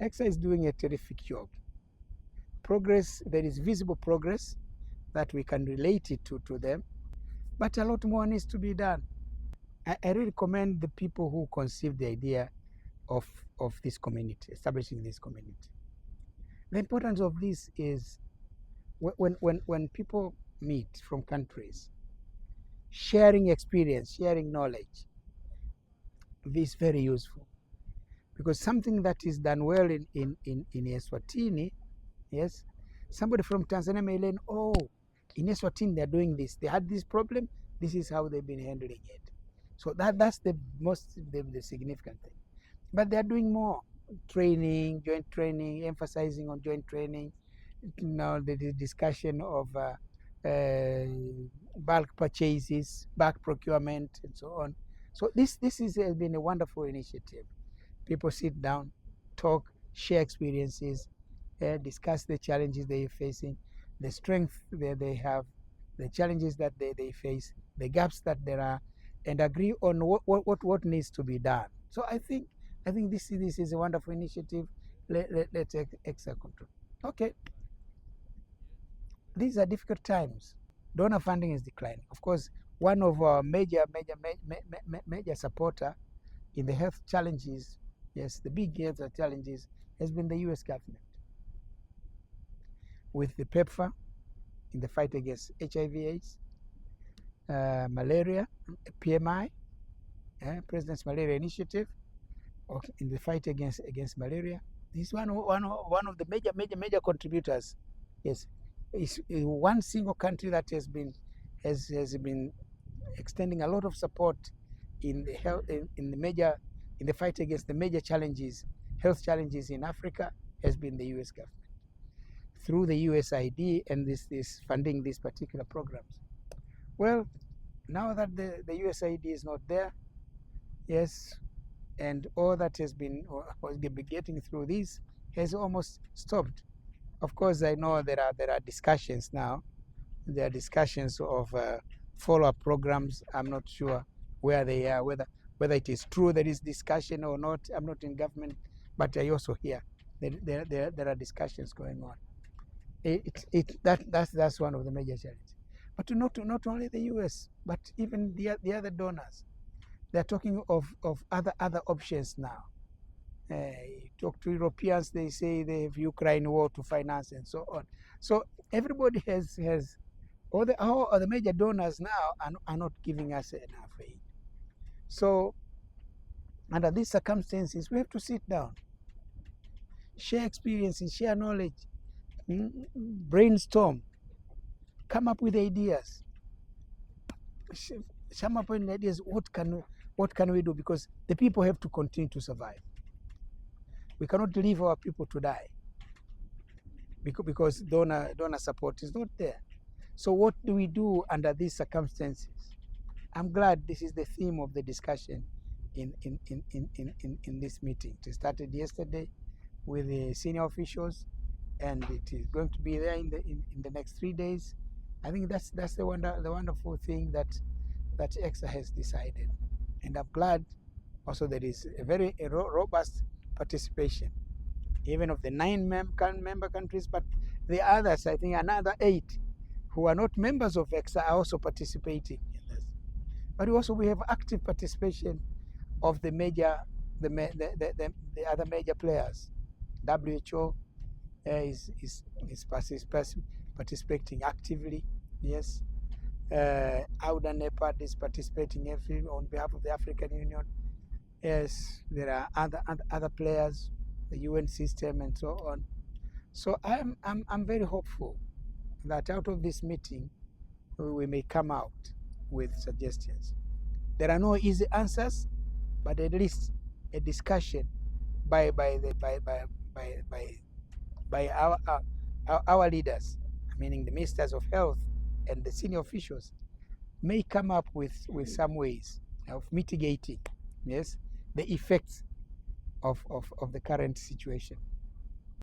ECSA is doing a terrific job. Progress, there is visible progress that we can relate it to them, but a lot more needs to be done. I really commend the people who conceived the idea of this community, establishing this community. The importance of this is when people meet from countries, sharing experience, sharing knowledge, this is very useful. Because something that is done well in Eswatini, yes, somebody from Tanzania may learn, oh, in Eswatini they're doing this. They had this problem, this is how they've been handling it. So that's the significant thing. But they're doing more training, joint training, emphasizing on joint training. Now the discussion of bulk purchases, bulk procurement, and so on. So this has been a wonderful initiative. People sit down, talk, share experiences, discuss the challenges they are facing, the strength that they have, the challenges that they face, the gaps that there are, and agree on what needs to be done. So I think this is a wonderful initiative. Let's take extra control. Okay. These are difficult times. Donor funding is declining. Of course, one of our major supporter in the health challenges, yes, the big health challenges, has been the U.S. government. With the PEPFAR in the fight against HIV/AIDS, malaria, PMI, President's Malaria Initiative, in the fight against malaria. This is one of the major contributors. Yes, is one single country that has been extending a lot of support in the health in the fight against the major challenges, health challenges in Africa, has been the U.S. government through the USAID and this funding these particular programs. Well, now that the USAID is not there, yes, and all that has been getting through this has almost stopped. Of course, I know there are discussions now. There are discussions of follow-up programs. I'm not sure where they are, whether it is true there is discussion or not. I'm not in government, but I also hear there are discussions going on. That's one of the major challenges. But not only the US, but even the other donors, they're talking of other options now. Talk to Europeans, they say they have Ukraine war to finance and so on. So everybody has all the major donors now are not giving us enough aid. So under these circumstances, we have to sit down, share experiences, share knowledge, brainstorm, come up with ideas. Come up with ideas. What can we do? Because the people have to continue to survive. We cannot leave our people to die because donor support is not there. So what do we do under these circumstances? I'm glad this is the theme of the discussion in this meeting. It started yesterday with the senior officials, and it is going to be there in the next 3 days. I think that's the wonderful thing that ECSA has decided, and I'm glad also there is a very robust participation, even of the 9 member countries, but the others, I think another 8 who are not members of ECSA are also participating in this. But also we have active participation of the other major players. WHO is participating actively. Yes, AUDA NEPAD is participating on behalf of the African Union. Yes, there are other players, the UN system and so on. So I'm very hopeful that out of this meeting we may come out with suggestions. There are no easy answers, but at least a discussion by our leaders, meaning the ministers of health and the senior officials, may come up with some ways of mitigating, yes, the effects of the current situation.